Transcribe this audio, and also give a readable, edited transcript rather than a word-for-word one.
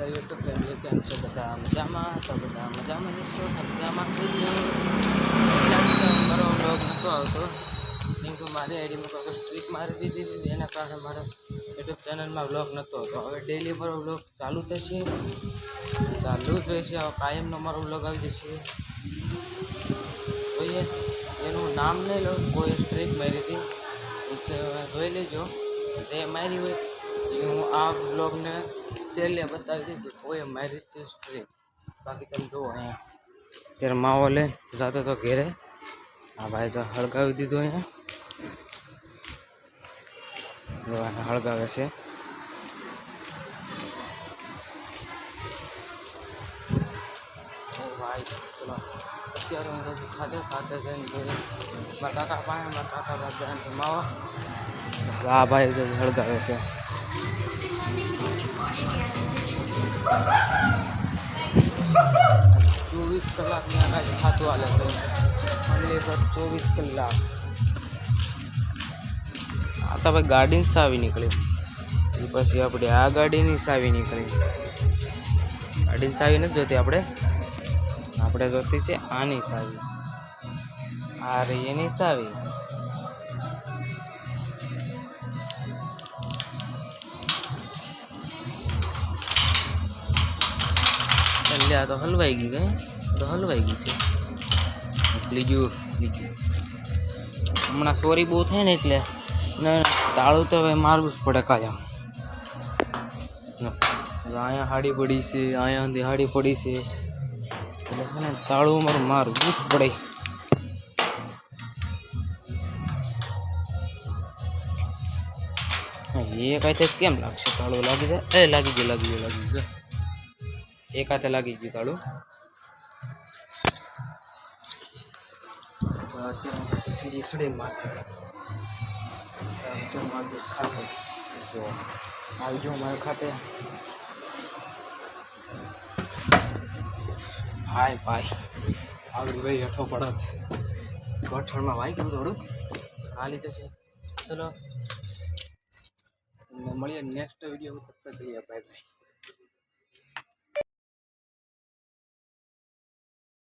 Hello YouTube family केम छो बधा मजामां तो बधा मजामां जशो मजामां मारो व्लॉग नतो आवतो केम के मारी आईडी में कोई स्ट्रीक मारी दीधी थी एना कारणे मारो यूट्यूब चैनल में व्लॉग नतो आवतो। हवे डेली मारो व्लॉग चालू थशे, चालू ज रहेशे। हवे कायमनो मारो व्लॉग आवी जशे। જોઈએ એનું નામ નહીં લો, કોઈ સ્ટ્રીક મારી હતી જોઈ લેજો। તે મારી હોય એ હું આ બ્લોગને છેલ્લે બતાવી દઈ કે કોઈ મારી હતી સ્ટ્રીક। બાકી તમે જુઓ અહીંયા ત્યારે માવો લે જતો તો ઘેરે। આ ભાઈ તો હળગાવી દીધો અહીંયા, હળગાવે છે। भाई चलो અત્યારે હું તો ખાતે ખાતે જઈને જોઈ મારા કાકા પાસે, મારા કાકા પાસે જઈને માવો આ ભાઈ તો હળગાવે છે। 24 કલાકની આગાહી ખાતું હાલે છે, ઓનલી ફોર 24 કલાક। આ તો ભાઈ ગાડીની સાવી નીકળી, એ પછી આપણે આ ગાડીની સાવી નીકળી। ગાડીની સાવી નથી જોતી આપણે, આપણે જોતી છે આની સાવી। આ રહી એની સાવી। એટલે આ તો હલવાઈ ગઈ, કઈ તો હલવાઈ ગઈ છે। બીજું હમણાં સોરી બહુ થાય ને એટલે તાળું તો હવે મારવું જ પડે કાયમ। અહીંયા હાડી પડી છે, અહીંયા હાડી પડી છે એટલે છે ને તાળું મારું મારવું જ પડે। એક હાથે કેમ લાગશે તાળું? લાગી જાય, લાગી ગયું। એક હાથે લાગી ગયું તાળું। અત્યારે સીડી સડી માથે ખાતે જો આવી જાઉં મારે ખાતે। હાય ભાઈ આગળ ભાઈ હેઠો પડત ગઠણમાં વાઈ ગયું થોડું, હાલી જશે। ચલો મળીએ નેક્સ્ટ વિડીયો, તબ તક के लिए बाय बाय।